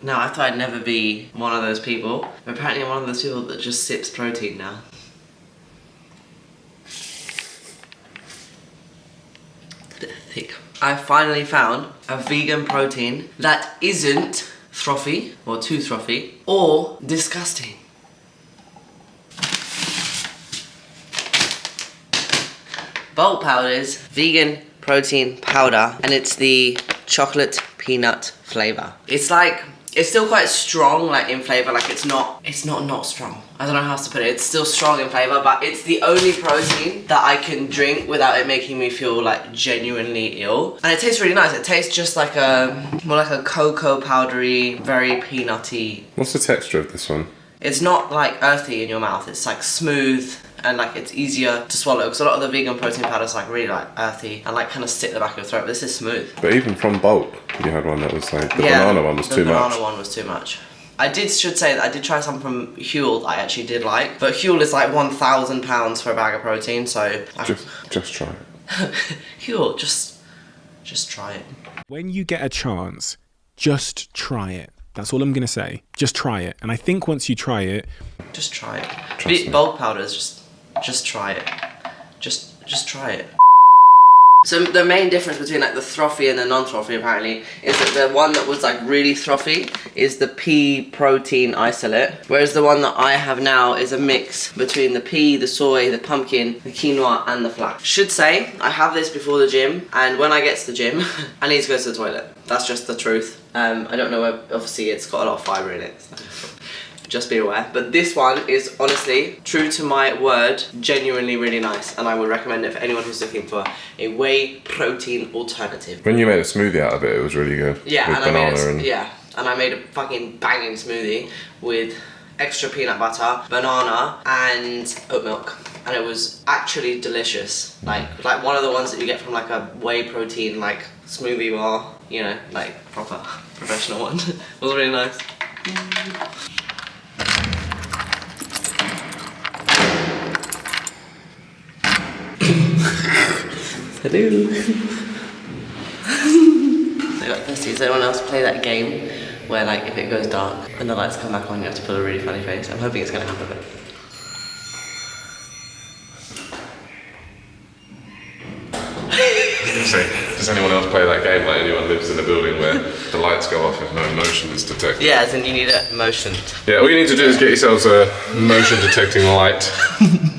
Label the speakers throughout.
Speaker 1: Now, I thought I'd never be one of those people, but apparently I'm one of those people that just sips protein now. A bit thick. I finally found a vegan protein that isn't frothy, or too frothy, or disgusting. Bulk Powder's vegan protein powder, and it's the chocolate peanut flavor. It's like, it's still quite strong, like in flavor. Like it's not strong. I don't know how else to put it. It's still strong in flavor, but it's the only protein that I can drink without it making me feel like genuinely ill. And it tastes really nice. It tastes just like more like a cocoa powdery, very peanutty.
Speaker 2: What's the texture of this one?
Speaker 1: It's not like earthy in your mouth. It's like smooth and like it's easier to swallow, because a lot of the vegan protein powders like really like earthy and like kind of stick in the back of your throat. But this is smooth.
Speaker 2: But even from bulk, you had one that was like the banana one was too much.
Speaker 1: The banana one was too much. Should say that I did try some from Huel that I actually did like, but Huel is like £1,000 for a bag of protein, so
Speaker 2: just try it.
Speaker 1: Huel, just try it.
Speaker 3: When you get a chance, just try it. That's all I'm gonna say. Just try it. And I think once you try it,
Speaker 1: just try it. Bulk powders, just try it. Just try it. So the main difference between like the frothy and the non-frothy apparently is that the one that was like really frothy is the pea protein isolate, whereas the one that I have now is a mix between the pea, the soy, the pumpkin, the quinoa and the flax. Should say I have this before the gym, and when I get to the gym I need to go to the toilet. That's just the truth. I don't know where, obviously it's got a lot of fibre in it, so just be aware. But this one is honestly, true to my word, genuinely really nice, and I would recommend it for anyone who's looking for a whey protein alternative.
Speaker 2: When you made a smoothie out of it, it was really good.
Speaker 1: Yeah,
Speaker 2: with
Speaker 1: and I made a fucking banging smoothie with extra peanut butter, banana, and oat milk. And it was actually delicious. Like one of the ones that you get from like a whey protein like smoothie bar, you know, like proper professional one. It was really nice. Hello. I got thirsty. Does anyone else play that game where like if it goes dark and the lights come back on, you have to put a really funny face? I'm hoping it's gonna happen.
Speaker 2: Does anyone else play that game? Like anyone lives in a building where the lights go off if no motion is detected?
Speaker 1: Yeah, as in you need a motion.
Speaker 2: Yeah, all you need to do is get yourselves a motion detecting light.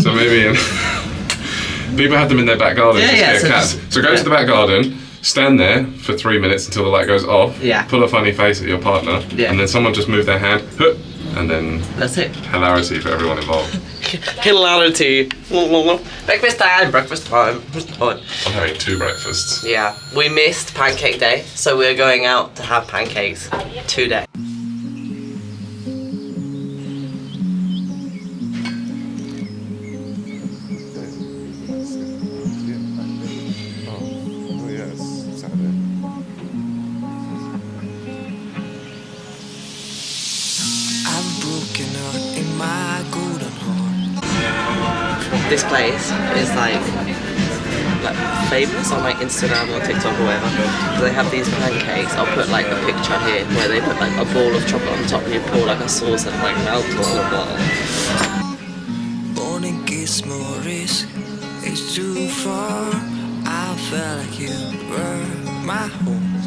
Speaker 2: So maybe people have them in their back garden to scare cats. So go to the back garden, stand there for 3 minutes until the light goes off, pull a funny face at your partner, and then someone just move their hand, and then
Speaker 1: that's it.
Speaker 2: Hilarity for everyone involved.
Speaker 1: Hilarity. Breakfast time, breakfast time.
Speaker 2: I'm having 2 breakfasts.
Speaker 1: Yeah, we missed pancake day, so we're going out to have pancakes today. This place is like famous on like Instagram or TikTok or whatever. They have these pancakes. I'll put like a picture here where they put like a ball of chocolate on top and you pour like a sauce and like melt all of that.
Speaker 4: Morning gives more risk. It's too far. I felt like you were my home.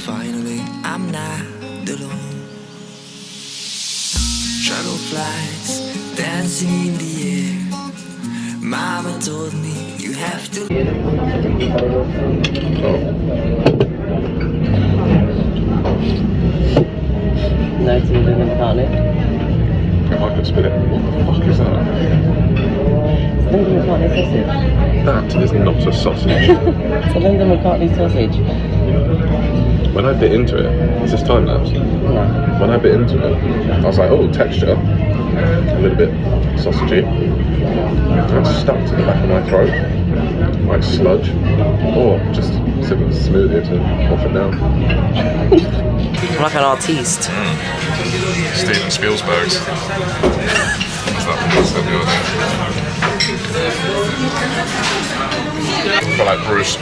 Speaker 4: Finally, I'm not alone. Dragonflies dancing in the air. Mama told me you have to.
Speaker 1: 19 Linda McCartney.
Speaker 2: If I could spit it. What the fuck is that?
Speaker 1: It's Linda McCartney sausage.
Speaker 2: That is not a sausage.
Speaker 1: It's a Linda McCartney sausage.
Speaker 2: When I bit into it, is this time lapse?
Speaker 1: No.
Speaker 2: When I bit into it, I was like, oh, texture. A little bit sausagey. And it's stuck to the back of my throat. Like sludge. Or just sip of smoothie to wash it down.
Speaker 1: I'm like an artiste.
Speaker 2: Steven Spielberg's. What's that the other day? I feel like Bruce.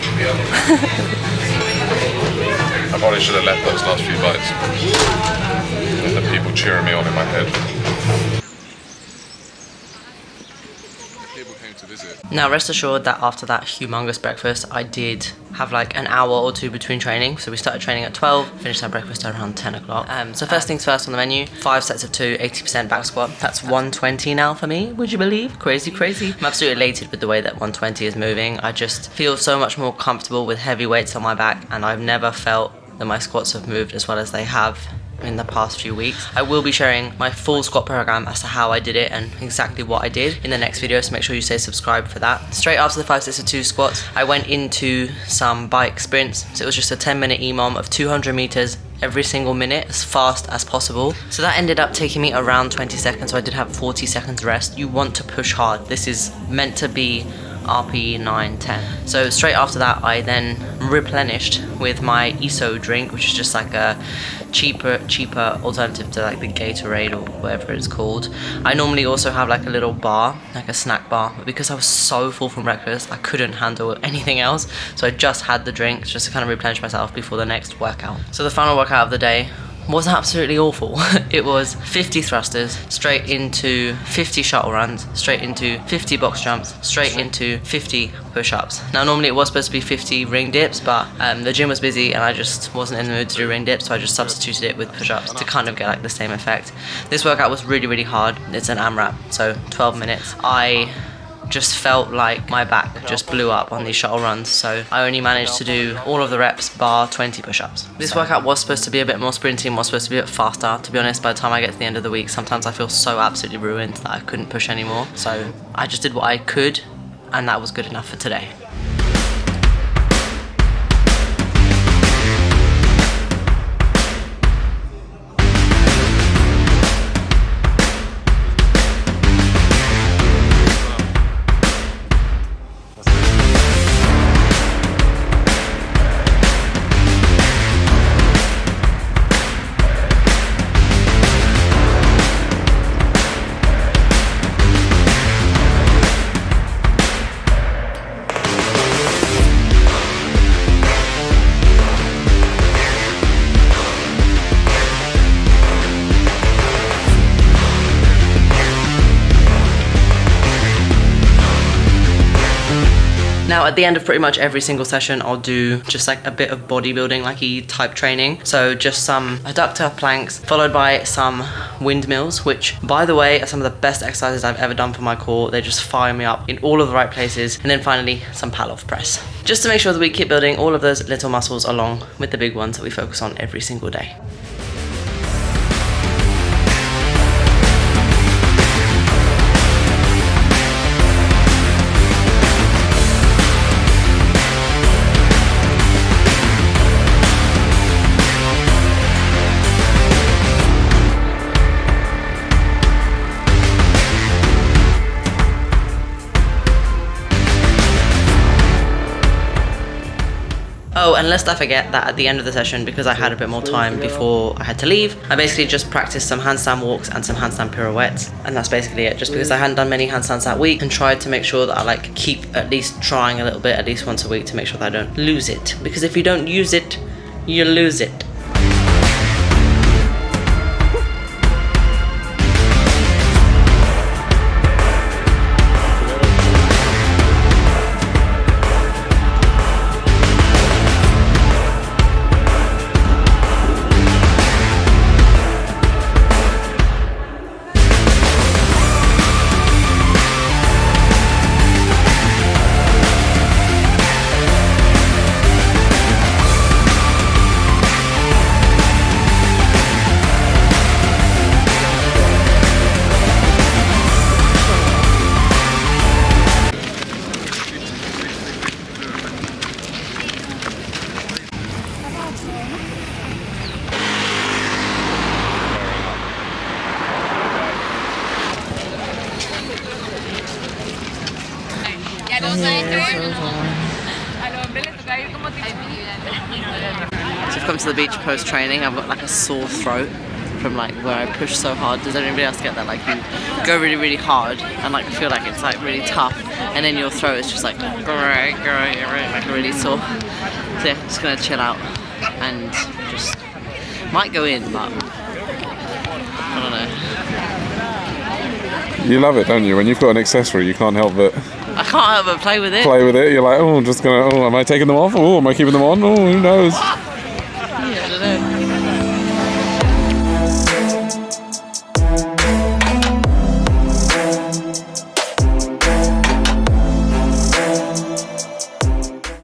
Speaker 2: A probably should have left those last few bites. And the people cheering me on in my head. People came to visit.
Speaker 1: Now rest assured that after that humongous breakfast, I did have like an hour or two between training. So we started training at 12, finished our breakfast around 10 o'clock. So first things first on the menu, 5 sets of 2, 80% back squat. That's 120 now for me, would you believe? Crazy, crazy. I'm absolutely elated with the way that 120 is moving. I just feel so much more comfortable with heavy weights on my back, and I've never felt that my squats have moved as well as they have in the past few weeks. I will be sharing my full squat program as to how I did it and exactly what I did in the next video, so make sure you stay subscribed for that. Straight after the 5 sets of 2 squats, I went into some bike sprints. So it was just a 10-minute EMOM of 200 meters every single minute as fast as possible. So that ended up taking me around 20 seconds, so I did have 40 seconds rest. You want to push hard. This is meant to be RPE 9-10. So straight after that, I then replenished with my ESO drink, which is just like a cheaper alternative to like the Gatorade or whatever it's called. I normally also have like a little bar, like a snack bar, but because I was so full from breakfast, I couldn't handle anything else, so I just had the drink just to kind of replenish myself before the next workout. So the final workout of the day was absolutely awful. It was 50 thrusters, straight into 50 shuttle runs, straight into 50 box jumps, straight into 50 push-ups. Now normally it was supposed to be 50 ring dips, but the gym was busy and I just wasn't in the mood to do ring dips, so I just substituted it with push-ups to kind of get like the same effect. This workout was really, really hard. It's an AMRAP, so 12 minutes. I just felt like my back just blew up on these shuttle runs, so I only managed to do all of the reps bar 20 push-ups. This workout was supposed to be a bit more sprinty and was supposed to be a bit faster. To be honest, by the time I get to the end of the week, sometimes I feel so absolutely ruined that I couldn't push anymore. So I just did what I could, and that was good enough for today. Now at the end of pretty much every single session, I'll do just like a bit of bodybuilding like type training. So just some adductor planks followed by some windmills, which by the way are some of the best exercises I've ever done for my core. They just fire me up in all of the right places. And then finally some pal-off press. Just to make sure that we keep building all of those little muscles along with the big ones that we focus on every single day. Oh, and lest I forget that at the end of the session, because I had a bit more time before I had to leave, I basically just practiced some handstand walks and some handstand pirouettes, and that's basically it. Just because I hadn't done many handstands that week, and tried to make sure that I like keep at least trying a little bit at least once a week to make sure that I don't lose it. Because if you don't use it, you lose it. So I've come to the beach post training. I've got like a sore throat from like where I push so hard. Does anybody else get that? Like you go really, really hard and like feel like it's like really tough, and then your throat is just like really sore. So yeah, just gonna chill out and just might go in, but I don't know.
Speaker 2: You love it, don't you? When you've got an accessory, you can't help but
Speaker 1: I can't help but play with it.
Speaker 2: You're like, oh, am I taking them off? Oh, am I keeping them on? Oh, who knows?